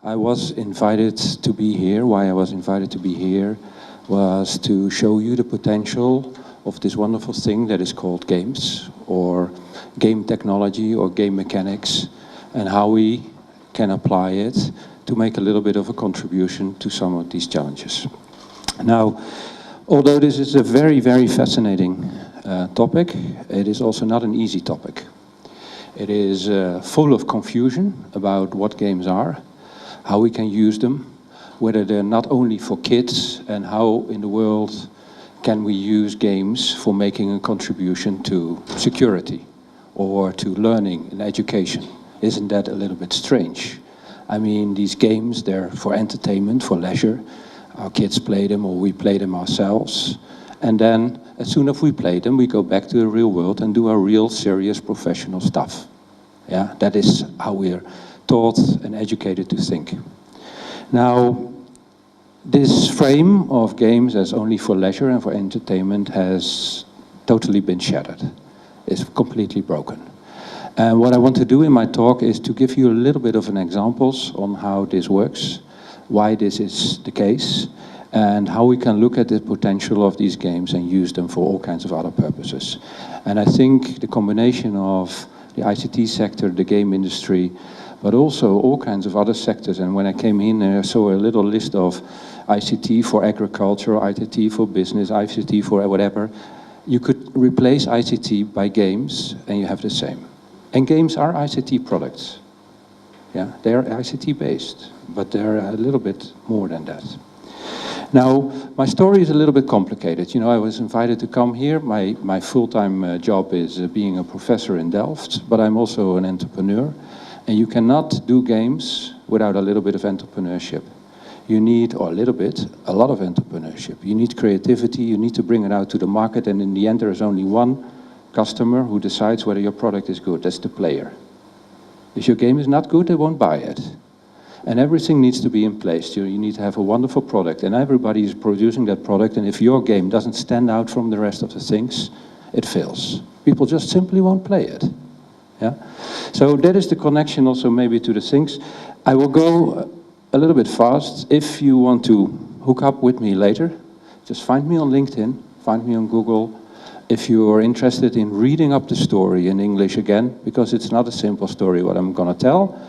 I was invited to be here. Why I was invited to be here was to show you the potential of this wonderful thing that is called games, or game technology, or game mechanics, and how we can apply it to make a little bit of a contribution to some of these challenges. Now, although this is a very, very fascinating topic, it is also not an easy topic. It is full of confusion about what games are, how we can use them, whether they're not only for kids, and how in the world can we use games for making a contribution to security or to learning and education. Isn't that a little bit strange? I mean, these games, they're for entertainment, for leisure. Our kids play them or we play them ourselves. And then, as soon as we play them, we go back to the real world and do our real, serious, professional stuff. Yeah, that is how we're taught and educated to think. Now, this frame of games as only for leisure and for entertainment has totally been shattered. It's completely broken. And what I want to do in my talk is to give you a little bit of an examples on how this works, why this is the case, and how we can look at the potential of these games and use them for all kinds of other purposes. And I think the combination of the ICT sector, the game industry, but also all kinds of other sectors. And when I came in, I saw a little list of ICT for agriculture, ICT for business, ICT for whatever. You could replace ICT by games and you have the same. And games are ICT products. Yeah, they're ICT based, but they're a little bit more than that. Now, my story is a little bit complicated. You know, I was invited to come here. My full-time job is being a professor in Delft, but I'm also an entrepreneur. And you cannot do games without a little bit of entrepreneurship. You need, or a lot of entrepreneurship. You need creativity, you need to bring it out to the market, and in the end there is only one customer who decides whether your product is good. That's the player. If your game is not good, they won't buy it. And everything needs to be in place. You need to have a wonderful product, and everybody is producing that product, and if your game doesn't stand out from the rest of the things, it fails. People just simply won't play it. Yeah? So that is the connection also maybe to the things. I will go a little bit fast. If you want to hook up with me later, just find me on LinkedIn, find me on Google. If you are interested in reading up the story in English again, because it's not a simple story what I'm going to tell,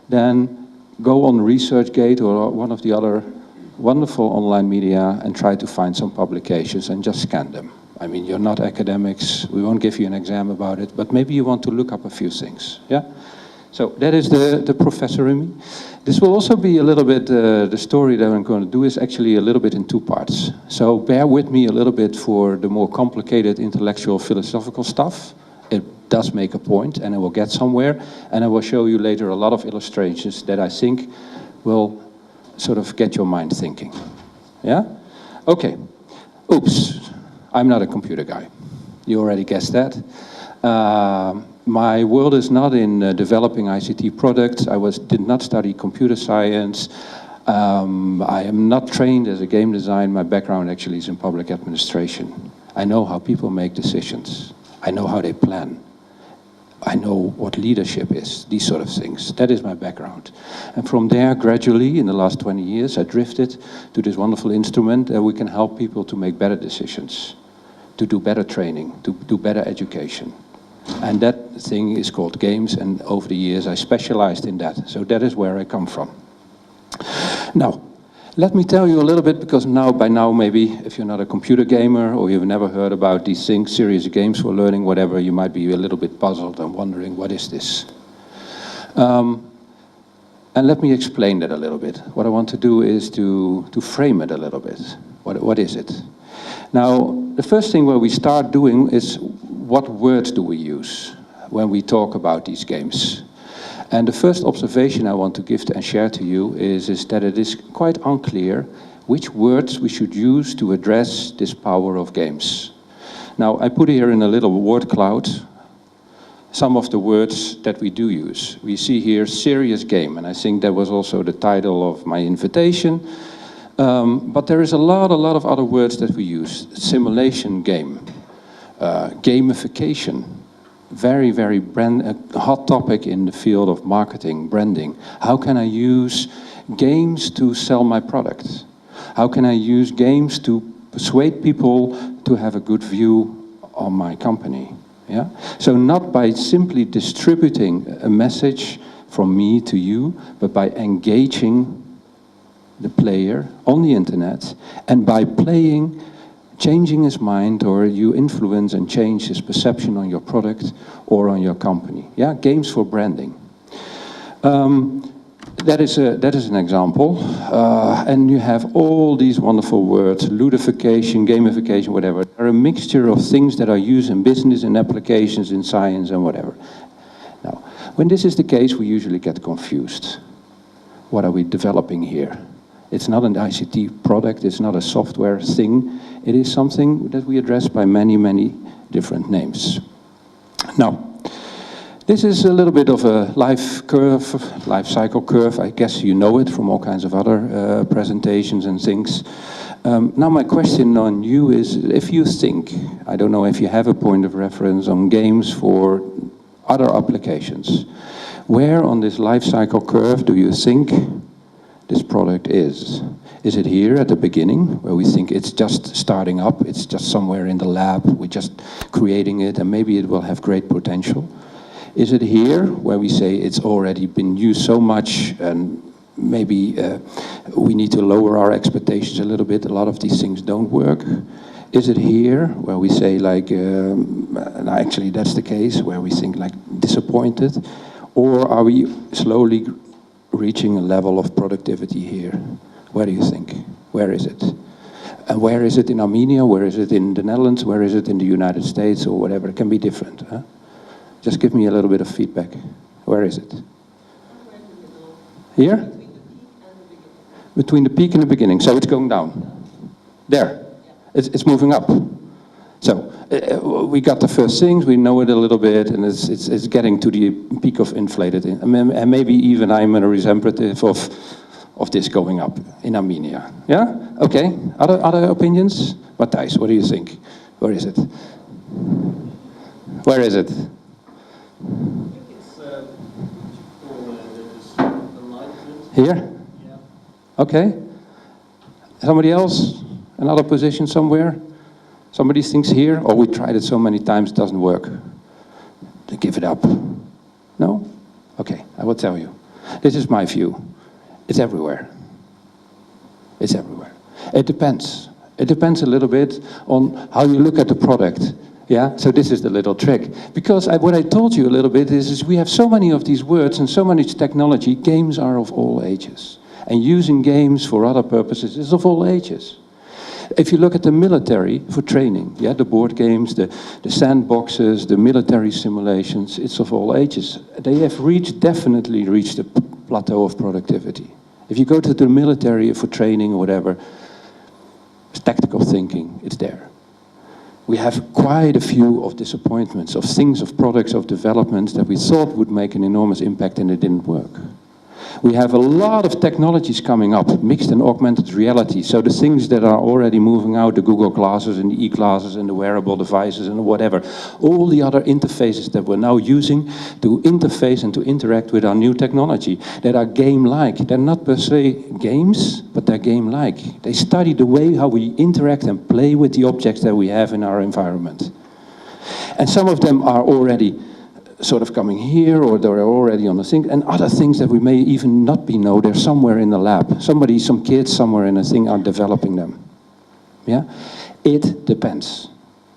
then go on ResearchGate or one of the other wonderful online media and try to find some publications and just scan them. I mean, you're not academics, we won't give you an exam about it, but maybe you want to look up a few things, yeah? So that is the professor in me. This will also be a little bit, the story that I'm going to do is actually a little bit in two parts. So bear with me a little bit for the more complicated intellectual philosophical stuff. It does make a point and it will get somewhere. And I will show you later a lot of illustrations that I think will sort of get your mind thinking. Yeah? Okay. Oops. I'm not a computer guy. You already guessed that. My world is not in developing ICT products. I did not study computer science. I am not trained as a game designer. My background actually is in public administration. I know how people make decisions. I know how they plan. I know what leadership is, these sort of things. That is my background. And from there, gradually, in the last 20 years, I drifted to this wonderful instrument that we can help people to make better decisions, to do better training, to do better education. And that thing is called games, and over the years I specialized in that. So that is where I come from. Now, let me tell you a little bit, because by now maybe, if you're not a computer gamer or you've never heard about these things, serious games for learning, whatever, you might be a little bit puzzled and wondering, what is this? And let me explain that a little bit. What I want to do is to frame it a little bit. What is it? Now, the first thing where we start doing is, what words do we use when we talk about these games? And the first observation I want to give and share to you is that it is quite unclear which words we should use to address this power of games. Now, I put here in a little word cloud some of the words that we do use. We see here serious game, and I think that was also the title of my invitation. But there is a lot of other words that we use. Simulation game, gamification, very, very hot topic in the field of marketing, branding. How can I use games to sell my product? How can I use games to persuade people to have a good view on my company? Yeah? So not by simply distributing a message from me to you, but by engaging the player on the internet, and by playing, changing his mind, or you influence and change his perception on your product or on your company. Yeah, games for branding. That is an example, and you have all these wonderful words: ludification, gamification, whatever. They're a mixture of things that are used in business, in applications, in science, and whatever. Now, when this is the case, we usually get confused. What are we developing here? It's not an ICT product, it's not a software thing. It is something that we address by many, many different names. Now, this is a little bit of a life cycle curve. I guess you know it from all kinds of other presentations and things. Now my question on you is, if you think, I don't know if you have a point of reference on games for other applications, where on this life cycle curve do you think this product is? Is it here at the beginning, where we think it's just starting up, it's just somewhere in the lab, we're just creating it, and maybe it will have great potential? Is it here, where we say it's already been used so much, and maybe we need to lower our expectations a little bit, a lot of these things don't work? Is it here, where we say, like, actually that's the case, where we think, like, disappointed? Or are we slowly reaching a level of productivity here? Where do you think? Where is it? And where is it in Armenia? Where is it in the Netherlands? Where is it in the United States, or whatever? It can be different. Huh? Just give me a little bit of feedback. Where is it? Here? Between the peak and the beginning. So it's going down. There. It's moving up. So we got the first things, we know it a little bit, and it's getting to the peak of inflated. And maybe even I'm a representative of this going up in Armenia. Yeah? Okay. Other opinions? Matthijs, what do you think? Where is it? Where is it? Here? Yeah. Okay. Somebody else? Another position somewhere? Somebody thinks here? Oh, we tried it so many times, it doesn't work. They give it up. No? Okay, I will tell you. This is my view. It's everywhere. It's everywhere. It depends. It depends a little bit on how you look at the product. Yeah, so this is the little trick. Because what I told you a little bit is we have so many of these words and so much technology. Games are of all ages. And using games for other purposes is of all ages. If you look at the military for training, yeah, the board games, the sandboxes, the military simulations, it's of all ages. They have definitely reached the plateau of productivity. If you go to the military for training or whatever, it's tactical thinking, it's there. We have quite a few of disappointments, of things, of products, of developments that we thought would make an enormous impact and it didn't work. We have a lot of technologies coming up, mixed and augmented reality. So the things that are already moving out, the Google glasses and the e-glasses and the wearable devices and whatever, all the other interfaces that we're now using to interface and to interact with our new technology that are game-like. They're not per se games, but they're game-like. They study the way how we interact and play with the objects that we have in our environment. And some of them are already sort of coming here, or they're already on the thing, and other things that we may even not know, they're somewhere in the lab. Some kids somewhere in a thing are developing them. Yeah? It depends.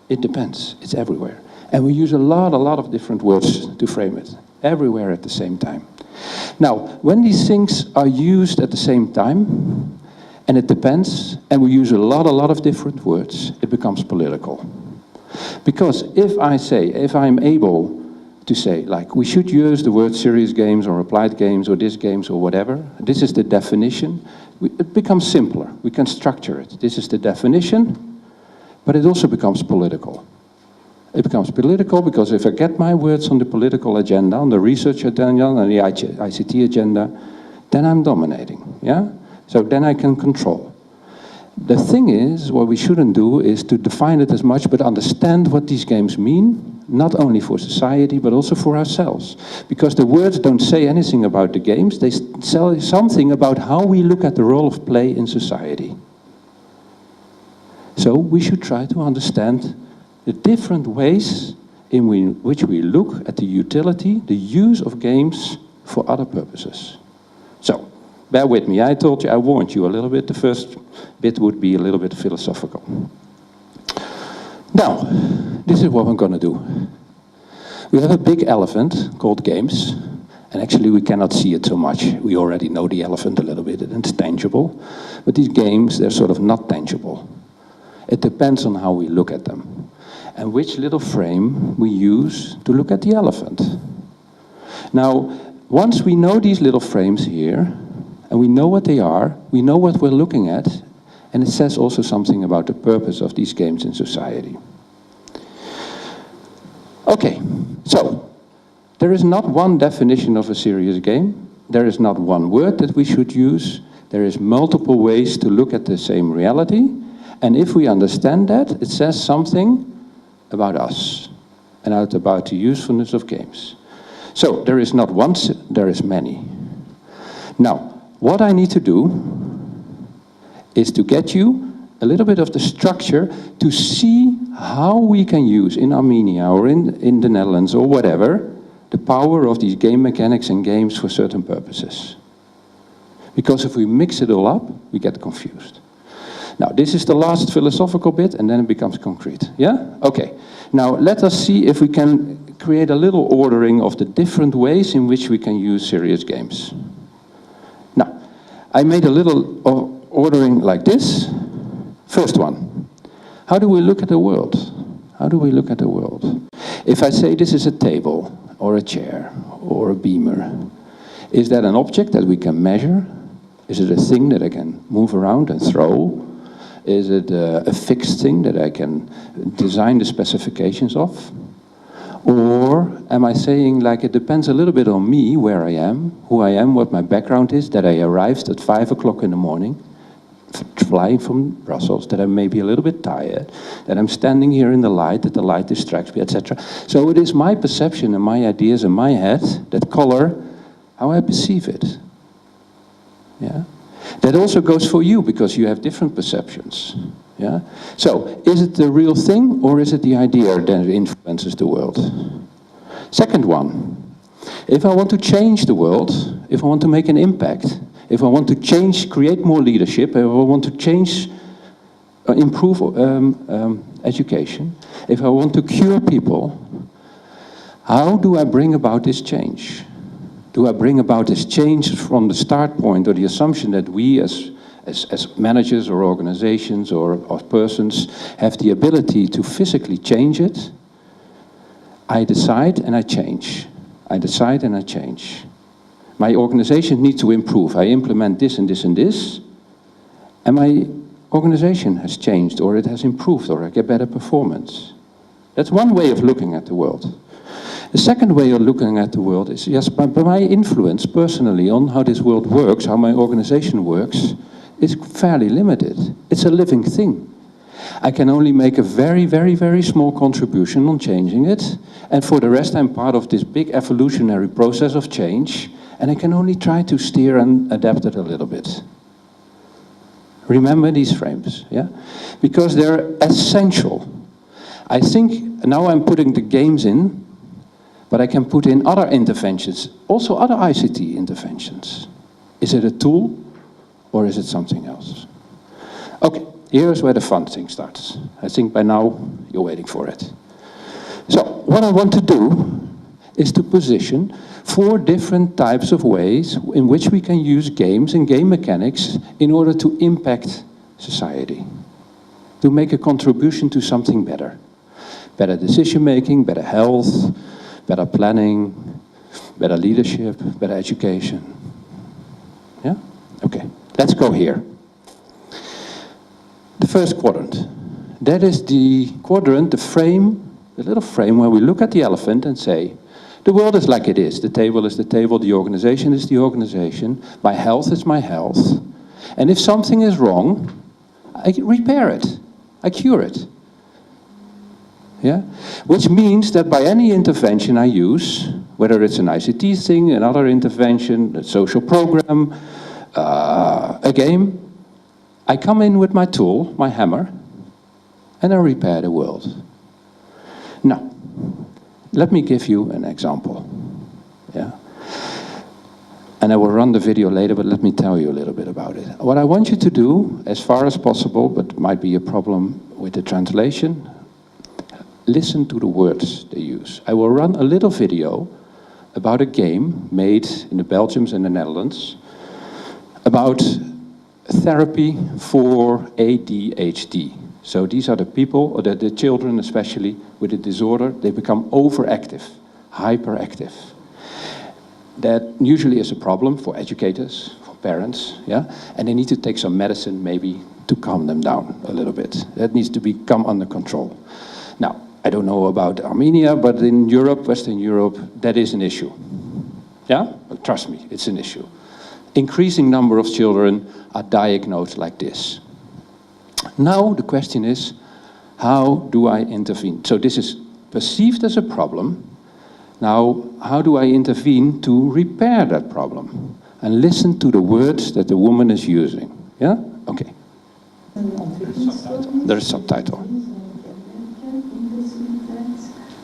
It depends. It's everywhere. And we use a lot of different words to frame it. Everywhere at the same time. Now, when these things are used at the same time, and it depends, and we use a lot of different words, it becomes political. Because if I'm able to say, like, we should use the word serious games or applied games or this games or whatever. This is the definition. It becomes simpler. We can structure it. This is the definition, but it also becomes political. It becomes political because if I get my words on the political agenda, on the research agenda, on the ICT agenda, then I'm dominating, yeah? So then I can control. The thing is, what we shouldn't do is to define it as much, but understand what these games mean, not only for society, but also for ourselves. Because the words don't say anything about the games, they say something about how we look at the role of play in society. So we should try to understand the different ways in which we look at the utility, the use of games for other purposes. So, bear with me, I told you, I warned you a little bit, the first bit would be a little bit philosophical. Now, this is what we're going to do. We have a big elephant called games, and actually we cannot see it so much. We already know the elephant a little bit, and it's tangible. But these games, they're sort of not tangible. It depends on how we look at them, and which little frame we use to look at the elephant. Now, once we know these little frames here, and we know what they are, we know what we're looking at, and it says also something about the purpose of these games in society. Okay, so, there is not one definition of a serious game, there is not one word that we should use, there is multiple ways to look at the same reality, and if we understand that, it says something about us, and about the usefulness of games. So, there is not one, there is many. Now, what I need to do is to get you a little bit of the structure to see how we can use in Armenia or in the Netherlands or whatever, the power of these game mechanics and games for certain purposes. Because if we mix it all up, we get confused. Now, this is the last philosophical bit, and then it becomes concrete. Yeah? Okay. Now, let us see if we can create a little ordering of the different ways in which we can use serious games. Now, I made a little ordering like this. First one. How do we look at the world? How do we look at the world? If I say this is a table, or a chair, or a beamer, is that an object that we can measure? Is it a thing that I can move around and throw? Is it a fixed thing that I can design the specifications of? Or am I saying, like, it depends a little bit on me, where I am, who I am, what my background is, that I arrived at 5 o'clock in the morning, flying from Brussels, that I may be a little bit tired, that I'm standing here in the light, that the light distracts me, etc. So it is my perception and my ideas in my head that color how I perceive it. Yeah? That also goes for you, because you have different perceptions. Yeah? So, is it the real thing, or is it the idea that influences the world? Second one, if I want to change the world, if I want to make an impact, if I want to change, create more leadership, if I want to change, improve education, if I want to cure people, how do I bring about this change? Do I bring about this change from the start point, or the assumption that we as managers or organizations or persons have the ability to physically change it? I decide and I change. I decide and I change. My organization needs to improve. I implement this and this and this, and my organization has changed, or it has improved, or I get better performance. That's one way of looking at the world. The second way of looking at the world is, yes, by my influence personally on how this world works, how my organization works, is fairly limited. It's a living thing. I can only make a very, very, very small contribution on changing it, and for the rest I'm part of this big evolutionary process of change, and I can only try to steer and adapt it a little bit. Remember these frames, yeah? Because they're essential. I think, now I'm putting the games in, but I can put in other interventions, also other ICT interventions. Is it a tool, or is it something else? Okay, here's where the fun thing starts. I think by now you're waiting for it. So, what I want to do is to position 4 different types of ways in which we can use games and game mechanics in order to impact society, to make a contribution to something better. Better decision making, better health, better planning, better leadership, better education. Yeah? Okay, let's go here. The first quadrant. That is the quadrant, the frame, the little frame where we look at the elephant and say, the world is like it is. The table is the table, the organization is the organization, my health is my health. And if something is wrong, I repair it, I cure it. Yeah? Which means that by any intervention I use, whether it's an ICT thing, another intervention, a social program, a game, I come in with my tool, my hammer, and I repair the world. Now, let me give you an example. Yeah? And I will run the video later, but let me tell you a little bit about it. What I want you to do, as far as possible, but might be a problem with the translation, listen to the words they use. I will run a little video about a game made in the Belgiums and the Netherlands about therapy for ADHD. So these are the people, or the children especially, with a disorder. They become overactive, hyperactive. That usually is a problem for educators, for parents, yeah? And they need to take some medicine maybe to calm them down a little bit. That needs to become under control. Now, I don't know about Armenia, but in Europe, Western Europe, that is an issue. Yeah? But trust me, it's an issue. Increasing number of children are diagnosed like this. Now the question is, how do I intervene? So this is perceived as a problem. Now, how do I intervene to repair that problem? And listen to the words that the woman is using. Yeah? Okay. There's subtitle.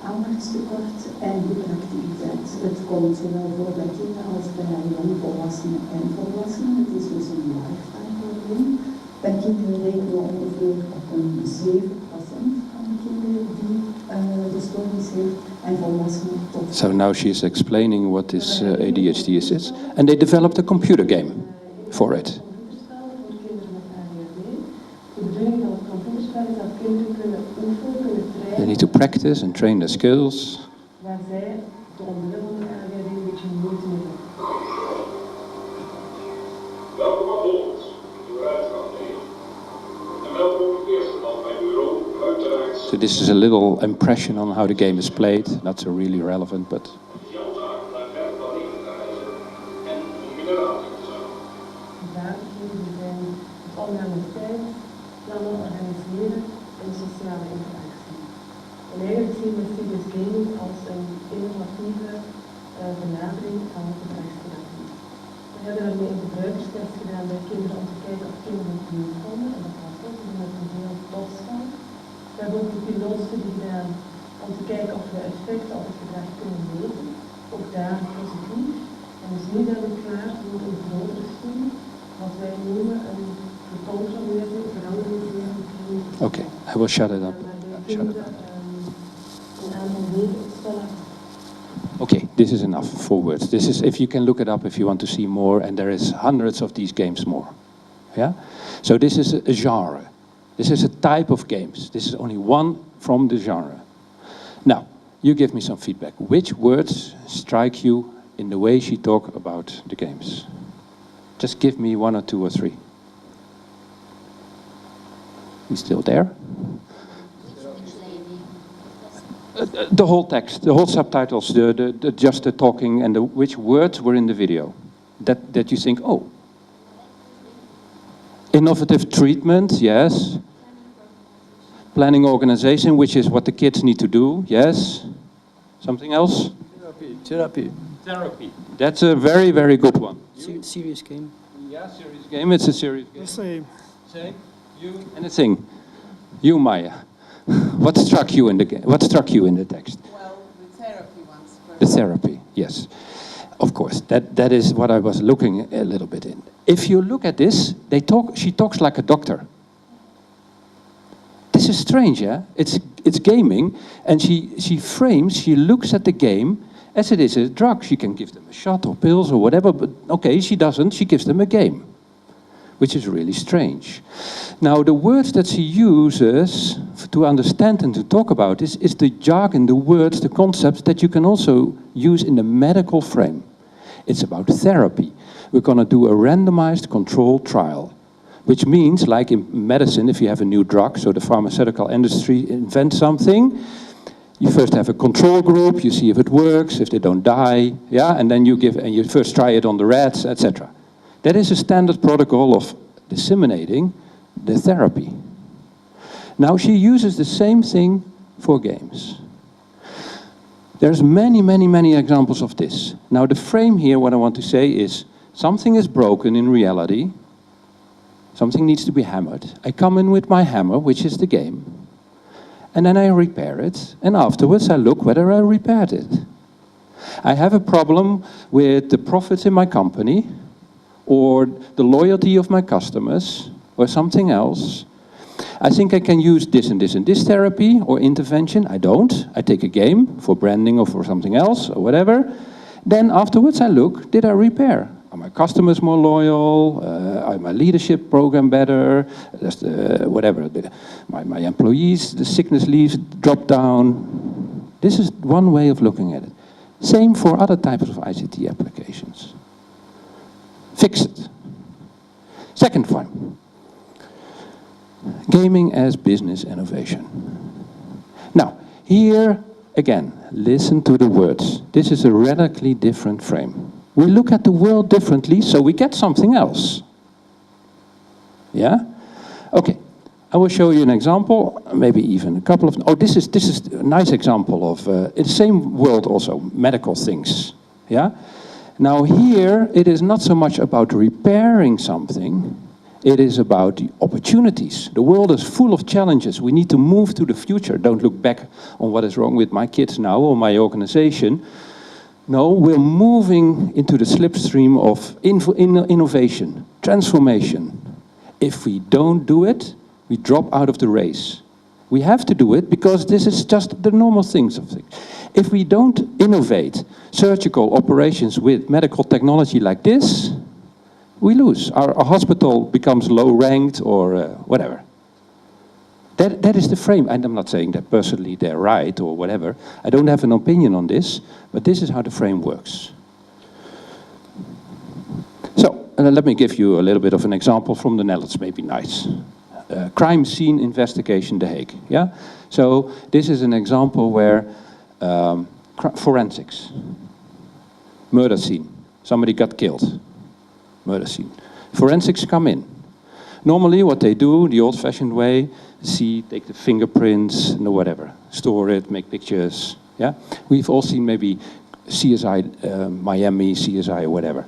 Aandachtstekort en hyperactiviteit. Het komt zowel voor bij kinderen als bij jongvolwassenen en volwassenen. Het is dus een lifetime probleem. Bij kinderen rekenen we ongeveer op een 7% van de kinderen die de stoornis heeft en volwassenen tot. So now she is explaining what this ADHD is. And they developed a computer game for it. They need to practice and train their skills. So this is a little impression on how the game is played. Not so really relevant, but... En eigenlijk zien we serious gaming als een innovatieve benadering van gedragstherapie. We hebben daarmee een gebruikerstest gedaan bij kinderen om te kijken of kinderen het leuk vonden. En dat was ook, we hebben het een heel tof staan. We hebben ook een pilootstudie gedaan om te kijken of we effecten op het gedrag kunnen meten. Ook daar positief. En dus nu zijn we klaar voor een grotere studie, wat wij noemen een gecontroleerde, gerandomiseerde kliniek. Okay, I will shut it up. Shut it up. Okay, this is enough for words. This is, if you can look it up if you want to see more, and there is hundreds of these games more. Yeah? So this is a genre. This is a type of games. This is only one from the genre. Now, you give me some feedback. Which words strike you in the way she talked about the games? Just give me one or two or three. He's still there? The whole text, the whole subtitles, just the talking and which words were in the video. That you think, oh. Innovative treatment, yes. Planning organization, which is what the kids need to do, yes. Something else? Therapy. That's a very, very good one. Serious game. Yeah, serious game. It's a serious game. Same. You. Anything? You, Maya. What struck you in the text? Well, the therapy ones. The therapy, yes. Of course, that is what I was looking a little bit in. If you look at this, she talks like a doctor. This is strange, yeah? It's gaming, and she looks at the game as it is a drug. She can give them a shot or pills or whatever, but okay, she doesn't. She gives them a game, which is really strange. Now, the words that she uses to understand and to talk about is the jargon, the words, the concepts that you can also use in the medical frame. It's about therapy. We're going to do a randomized controlled trial, which means, like in medicine, if you have a new drug, so the pharmaceutical industry invents something, you first have a control group, you see if it works, if they don't die, yeah, and then you first try it on the rats, etc. That is a standard protocol of disseminating the therapy. Now she uses the same thing for games. There's many, many, many examples of this. Now the frame here, what I want to say is, something is broken in reality, something needs to be hammered. I come in with my hammer, which is the game, and then I repair it, and afterwards I look whether I repaired it. I have a problem with the profits in my company, or the loyalty of my customers, or something else. I think I can use this and this and this therapy or intervention. I don't. I take a game for branding or for something else or whatever. Then afterwards I look, did I repair? Are my customers more loyal? Are my leadership program better? Whatever. My employees, the sickness leaves drop down. This is one way of looking at it. Same for other types of ICT applications. Fix it. Second one. Gaming as business innovation. Now, here again, listen to the words. This is a radically different frame. We look at the world differently, so we get something else. Yeah? Okay, I will show you an example, maybe even a couple of... Oh, this is a nice example of, in the same world also, medical things. Yeah? Now here, it is not so much about repairing something, it is about the opportunities. The world is full of challenges. We need to move to the future. Don't look back on what is wrong with my kids now or my organization. No, we're moving into the slipstream of innovation, transformation. If we don't do it, we drop out of the race. We have to do it because this is just the normal things of things. If we don't innovate surgical operations with medical technology like this, we lose. Our hospital becomes low-ranked or whatever. That is the frame. And I'm not saying that personally they're right or whatever. I don't have an opinion on this, but this is how the frame works. So, let me give you a little bit of an example from the Netherlands, maybe nice. Crime scene investigation, The Hague. Yeah? So, this is an example where forensics, murder scene, somebody got killed. Murder scene. Forensics come in. Normally what they do, the old-fashioned way, take the fingerprints and whatever, store it, make pictures. Yeah, we've all seen maybe CSI Miami, CSI or whatever,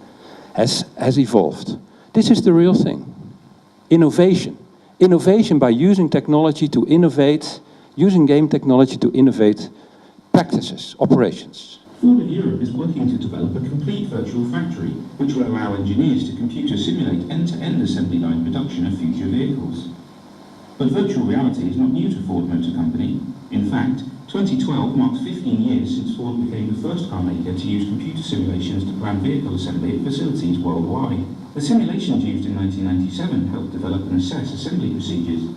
has evolved. This is the real thing. Innovation. Innovation by using technology to innovate, using game technology to innovate practices, operations. Ford of Europe is working to develop a complete virtual factory, which will allow engineers to computer simulate end-to-end assembly line production of future vehicles. But virtual reality is not new to Ford Motor Company. In fact, 2012 marks 15 years since Ford became the first car maker to use computer simulations to plan vehicle assembly at facilities worldwide. The simulations used in 1997 helped develop and assess assembly procedures.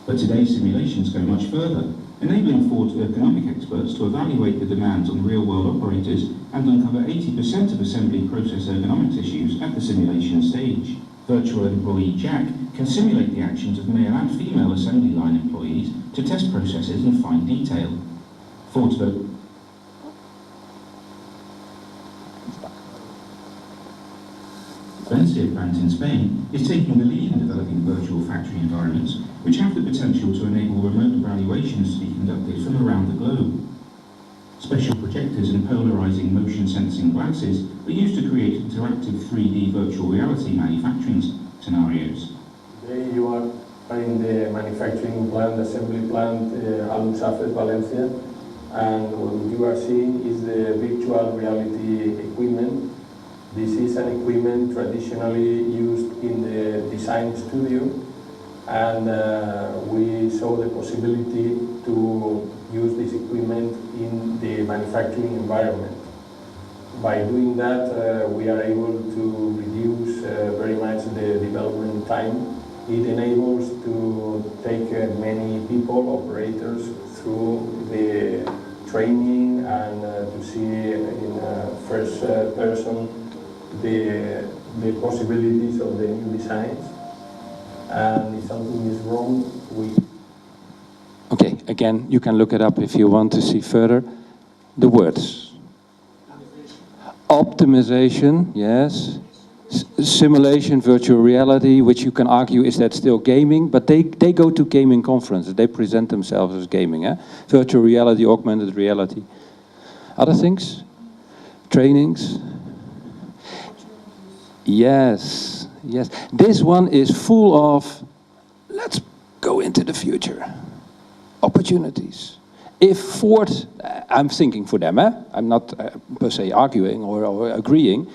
But today's simulations go much further, enabling Ford's economic experts to evaluate the demands on real-world operators and uncover 80% of assembly process ergonomics issues at the simulation stage. Virtual employee Jack can simulate the actions of male and female assembly line employees to test processes in fine detail. Ford's Valencia plant in Spain is taking the lead in developing virtual factory environments which have the potential to enable remote evaluations to be conducted from around the globe. Special projectors and polarizing motion sensing glasses are used to create interactive 3D virtual reality manufacturing scenarios. Today you are in the manufacturing plant, assembly plant, Alumsafes, Valencia, and what you are seeing is the virtual reality equipment. This is an equipment traditionally used in the design studio, and we saw the possibility to use this equipment in the manufacturing environment. By doing that, we are able to reduce very much the development time. It enables to take many people, operators, through the training and to see in first person the possibilities of the new designs. And if something is wrong, Okay, again, you can look it up if you want to see further. The words. Optimization, yes. simulation, virtual reality, which you can argue, is that still gaming? But they go to gaming conferences. They present themselves as gaming. Virtual reality, augmented reality. Other things? Trainings? Yes, yes. This one is full of, let's go into the future. Opportunities. If Ford, I'm thinking for them, I'm not per se arguing or agreeing.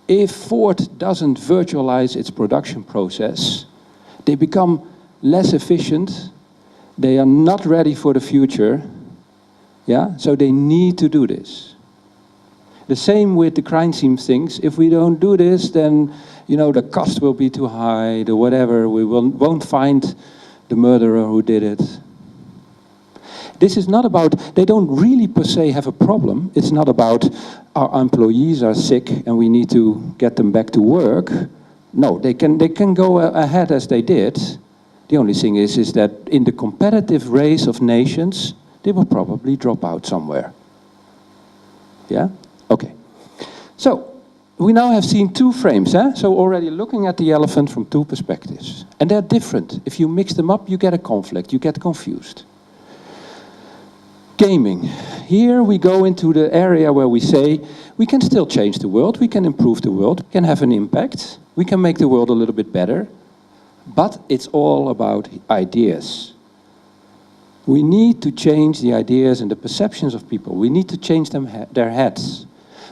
If Ford doesn't virtualize its production process, they become less efficient, they are not ready for the future, yeah? So they need to do this. The same with the crime scene things. If we don't do this, then, you know, the cost will be too high, the whatever, we won't find the murderer who did it. This is not about, they don't really per se have a problem. It's not about our employees are sick and we need to get them back to work. No, they can go ahead as they did. The only thing is that in the competitive race of nations, they will probably drop out somewhere. Yeah? Okay. So, we now have seen two frames, So already looking at the elephant from two perspectives. And they're different. If you mix them up, you get a conflict, you get confused. Gaming. Here we go into the area where we say, we can still change the world, we can improve the world, we can have an impact, we can make the world a little bit better, but it's all about ideas. We need to change the ideas and the perceptions of people. We need to change their heads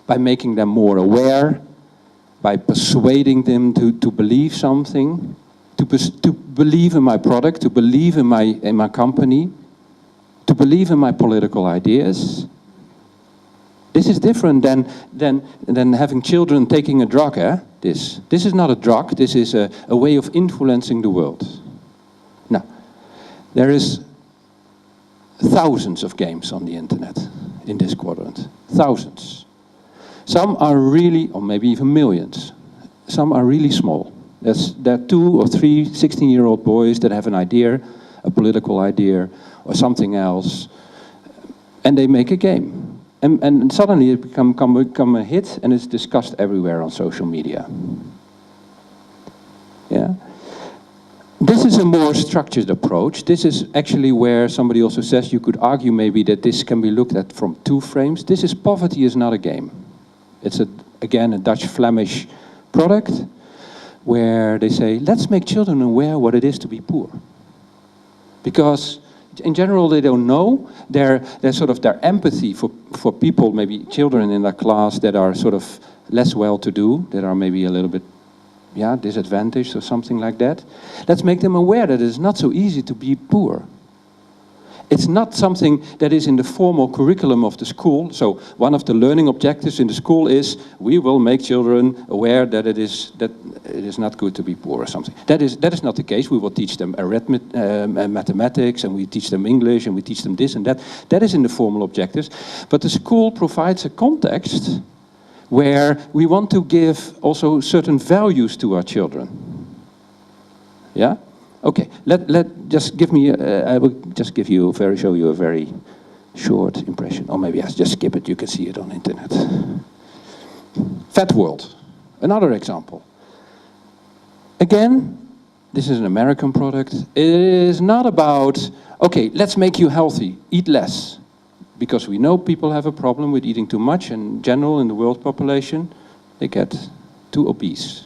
by making them more aware, by persuading them to believe something, to believe in my product, to believe in my company, to believe in my political ideas. This is different than having children taking a drug, This is not a drug, this is a way of influencing the world. Now, there is thousands of games on the internet in this quadrant. Thousands. Some are really, or maybe even millions. Some are really small. There are 2 or 3 16-year-old boys that have an idea, a political idea, or something else, and they make a game. And suddenly it become a hit, and it's discussed everywhere on social media. Yeah? This is a more structured approach. This is actually where somebody also says you could argue maybe that this can be looked at from 2 frames. This is Poverty is Not a Game. It's, again, a Dutch-Flemish product where they say, let's make children aware what it is to be poor. Because in general, they don't know. Their empathy for people, maybe children in their class that are sort of less well-to-do, that are maybe a little bit, disadvantaged or something like that. Let's make them aware that it's not so easy to be poor. It's not something that is in the formal curriculum of the school. So one of the learning objectives in the school is we will make children aware that it is not good to be poor or something. That is not the case. We will teach them mathematics, and we teach them English, and we teach them this and that. That is in the formal objectives. But the school provides a context where we want to give also certain values to our children. Yeah? Okay, I will just show you a very short impression. Or maybe I'll just skip it, you can see it on the internet. Fat World, another example. Again, this is an American product. It is not about, okay, let's make you healthy, eat less. Because we know people have a problem with eating too much, and in general in the world population, they get too obese.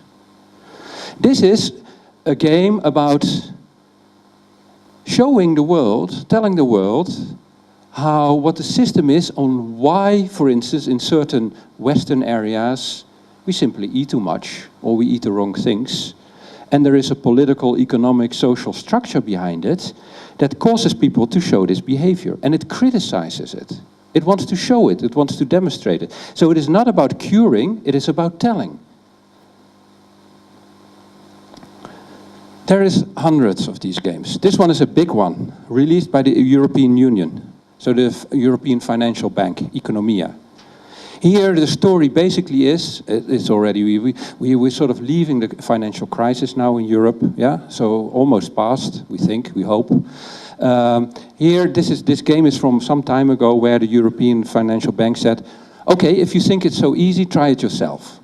This is a game about showing the world, telling the world what the system is on why, for instance, in certain Western areas, we simply eat too much or we eat the wrong things. And there is a political, economic, social structure behind it that causes people to show this behavior. And it criticizes it. It wants to show it. It wants to demonstrate it. So it is not about curing, it is about telling. There is hundreds of these games. This one is a big one, released by the European Union. So the European Financial Bank, Economia. Here the story basically is, it's already, we're sort of leaving the financial crisis now in Europe, so almost past, we think, we hope. Here, this game is from some time ago where the European Financial Bank said, okay, if you think it's so easy, try it yourself.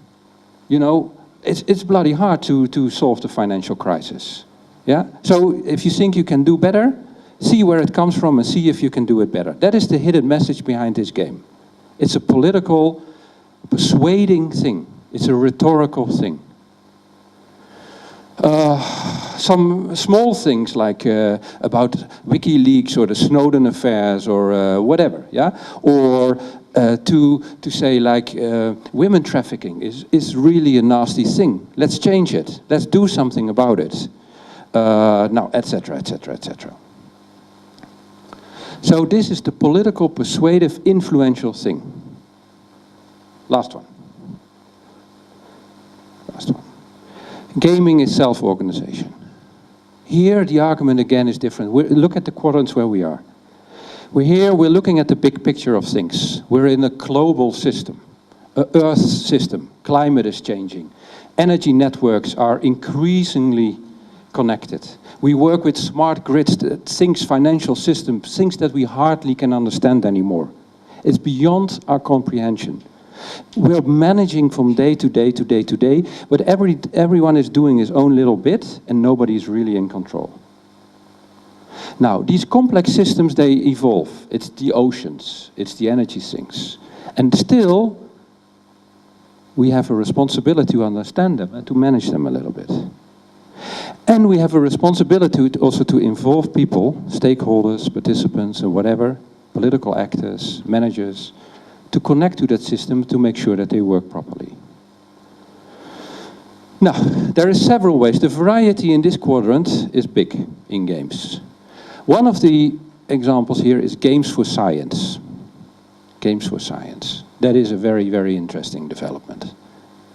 You know, it's bloody hard to solve the financial crisis. Yeah? So if you think you can do better, see where it comes from and see if you can do it better. That is the hidden message behind this game. It's a political, persuading thing. It's a rhetorical thing. Some small things like about WikiLeaks or the Snowden affairs or whatever, yeah? Or to say like women trafficking is really a nasty thing. Let's change it. Let's do something about it. Now, etc., etc., etc. So this is the political, persuasive, influential thing. Last one. Last one. Gaming is self-organization. Here the argument again is different. Look at the quadrants where we are. We're looking at the big picture of things. We're in a global system, an Earth system. Climate is changing. Energy networks are increasingly connected. We work with smart grids, things, financial systems, things that we hardly can understand anymore. It's beyond our comprehension. We're managing from day to day to day to day, but everyone is doing his own little bit and nobody is really in control. Now, these complex systems, they evolve. It's the oceans, it's the energy things. And still, we have a responsibility to understand them and to manage them a little bit. And we have a responsibility also to involve people, stakeholders, participants, and whatever, political actors, managers, to connect to that system to make sure that they work properly. Now, there are several ways. The variety in this quadrant is big in games. One of the examples here is games for science. Games for science. That is a very, very interesting development.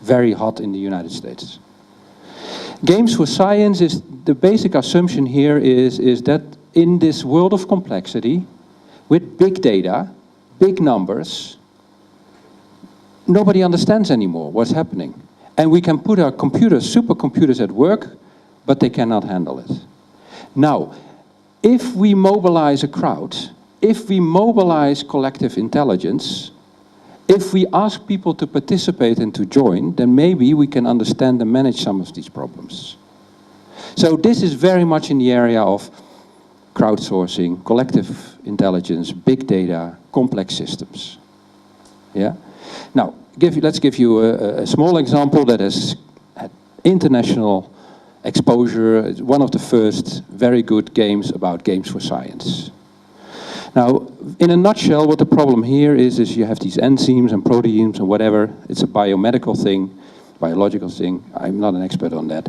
Very hot in the United States. Games for science is, the basic assumption here is that in this world of complexity, with big data, big numbers, nobody understands anymore what's happening. And we can put our computers, supercomputers at work, but they cannot handle it. Now, if we mobilize a crowd, if we mobilize collective intelligence, if we ask people to participate and to join, then maybe we can understand and manage some of these problems. So this is very much in the area of crowdsourcing, collective intelligence, big data, complex systems. Yeah? Now, let's give you a small example that has had international exposure. It's one of the first very good games about games for science. Now, in a nutshell, what the problem here is you have these enzymes and proteins and whatever. It's a biomedical thing, biological thing. I'm not an expert on that.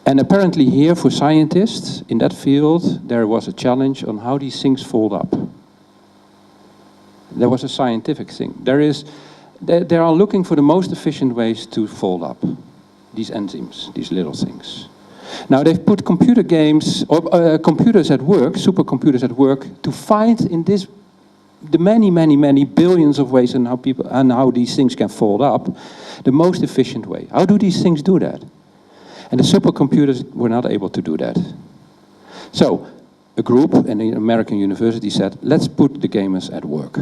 And apparently here, for scientists in that field, there was a challenge on how these things fold up. There was a scientific thing. They are looking for the most efficient ways to fold up these enzymes, these little things. Now they've put computer games, or computers at work, supercomputers at work, to find in the many, many, many billions of ways and how these things can fold up, the most efficient way. How do these things do that? And the supercomputers were not able to do that. So a group in an American university said, let's put the gamers at work.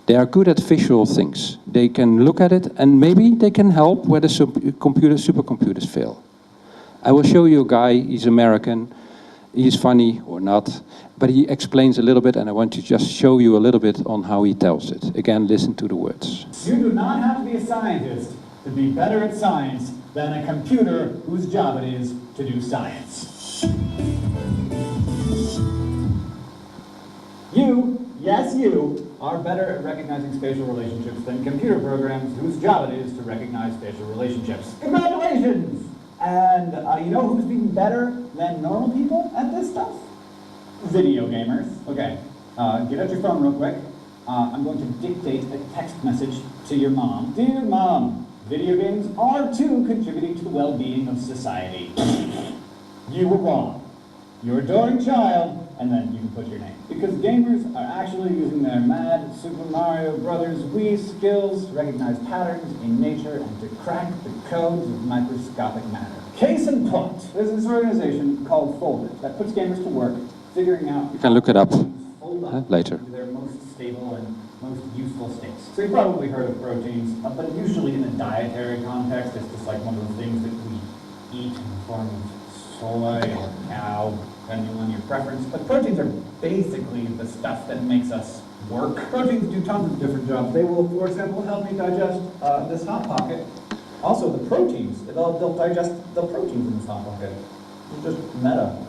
They are good at visual things. They can look at it and maybe they can help where the supercomputers fail. I will show you a guy, he's American, he's funny or not, but he explains a little bit and I want to just show you a little bit on how he tells it. Again, listen to the words. You do not have to be a scientist to be better at science than a computer whose job it is to do science. You, yes you, are better at recognizing spatial relationships than computer programs whose job it is to recognize spatial relationships. Congratulations! And you know who's been better than normal people at this stuff? Video gamers. Okay, get out your phone real quick. I'm going to dictate a text message to your mom. Dear Mom, video games are too contributing to the well-being of society. You were wrong. Your adoring child, and then you can put your name. Because gamers are actually using their mad Super Mario Brothers Wii skills to recognize patterns in nature and to crack the codes of microscopic matter. Case in point, there's this organization called Foldit that puts gamers to work figuring out... You can look it up fold up later. Their most stable and most useful states. So you've probably heard of proteins, but usually in a dietary context, it's just like one of the things that we eat in the form of soy or cow, depending on your preference. But proteins are basically the stuff that makes us work. Proteins do tons of different jobs. They will, for example, help me digest this Hot Pocket. Also, the proteins, they'll digest the proteins in this Hot Pocket. It's just meta.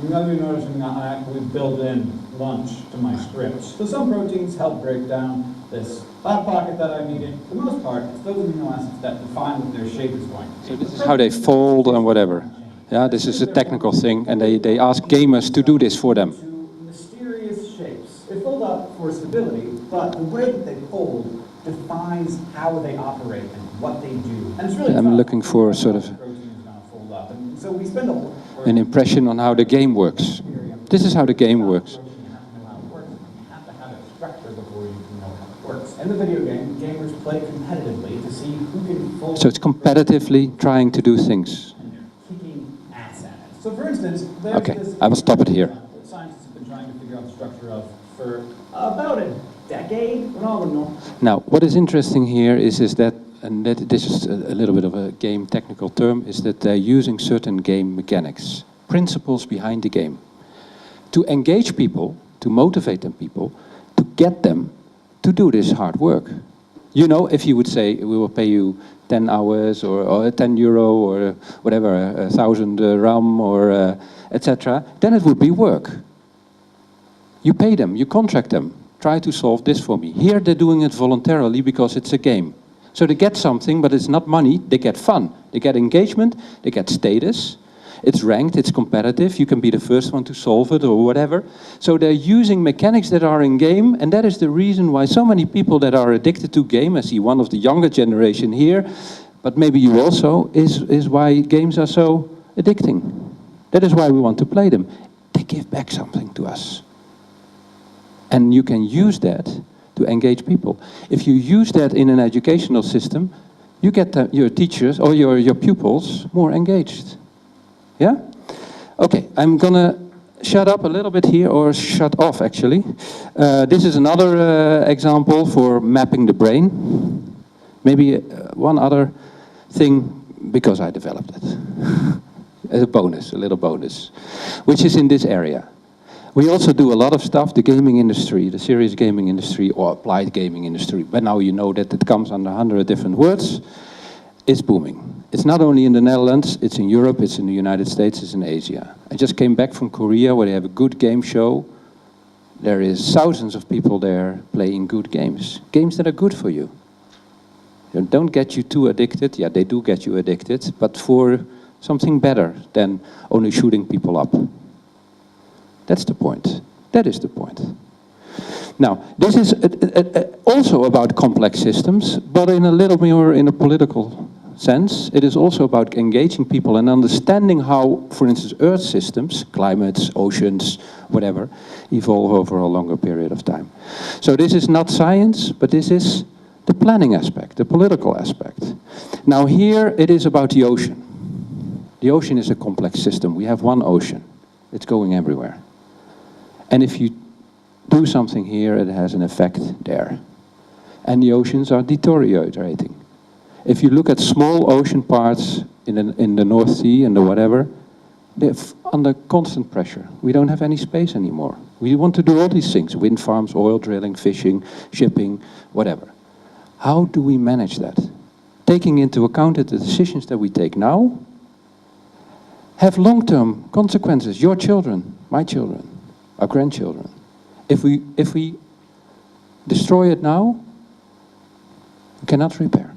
You might be noticing that I actually build in lunch to my scripts. So some proteins help break down this Hot Pocket that I'm eating. For the most part, it's those amino acids that define what their shape is going to be. So this is how they fold and whatever. Yeah, this is a technical thing, and they ask gamers to do this for them. Mysterious shapes. They fold up for stability, but the way that they fold defines how they operate and what they do. And it's really I'm looking for sort of so we spend an impression on how the game works. This is how the game works. You have to have a structure before you can know how it works. In the video game, gamers play competitively to see who can fold. So it's competitively trying to do things. And they're kicking ass at it. So for instance, there's Okay, this I will stop it here. that scientists have been trying to figure out the structure of for about a decade. Now, what is interesting here is that, and that this is a little bit of a game technical term, is that they're using certain game mechanics, principles behind the game, to engage people, to motivate them people, to get them to do this hard work. You know, if you would say, we will pay you 10 hours or 10 euro or whatever, 1,000 ram or etc., then it would be work. You pay them, you contract them, try to solve this for me. Here they're doing it voluntarily because it's a game. So they get something, but it's not money, they get fun. They get engagement, they get status. It's ranked, it's competitive, you can be the first one to solve it or whatever. So they're using mechanics that are in game, and that is the reason why so many people that are addicted to game, I see one of the younger generation here, but maybe you also, is why games are so addicting. That is why we want to play them. They give back something to us. And you can use that to engage people. If you use that in an educational system, you get your teachers or your pupils more engaged. Yeah? Okay, I'm gonna shut up a little bit here, or shut off actually. This is another example for mapping the brain. Maybe one other thing, because I developed it. As a bonus, a little bonus, which is in this area. We also do a lot of stuff, the gaming industry, the serious gaming industry, or applied gaming industry. But now you know that it comes under 100 different words. It's booming. It's not only in the Netherlands, it's in Europe, it's in the United States, it's in Asia. I just came back from Korea where they have a good game show. There is thousands of people there playing good games. Games that are good for you. They don't get you too addicted. Yeah, they do get you addicted, but for something better than only shooting people up. That's the point. That is the point. Now, this is also about complex systems, but in a little more in a political sense. It is also about engaging people and understanding how, for instance, Earth systems, climates, oceans, whatever, evolve over a longer period of time. So this is not science, but this is the planning aspect, the political aspect. Now here it is about the ocean. The ocean is a complex system. We have one ocean. It's going everywhere. And if you do something here, it has an effect there. And the oceans are deteriorating. If you look at small ocean parts in the North Sea and the whatever, they're under constant pressure. We don't have any space anymore. We want to do all these things, wind farms, oil drilling, fishing, shipping, whatever. How do we manage that? Taking into account that the decisions that we take now have long-term consequences. Your children, my children, our grandchildren. If we destroy it now, we cannot repair.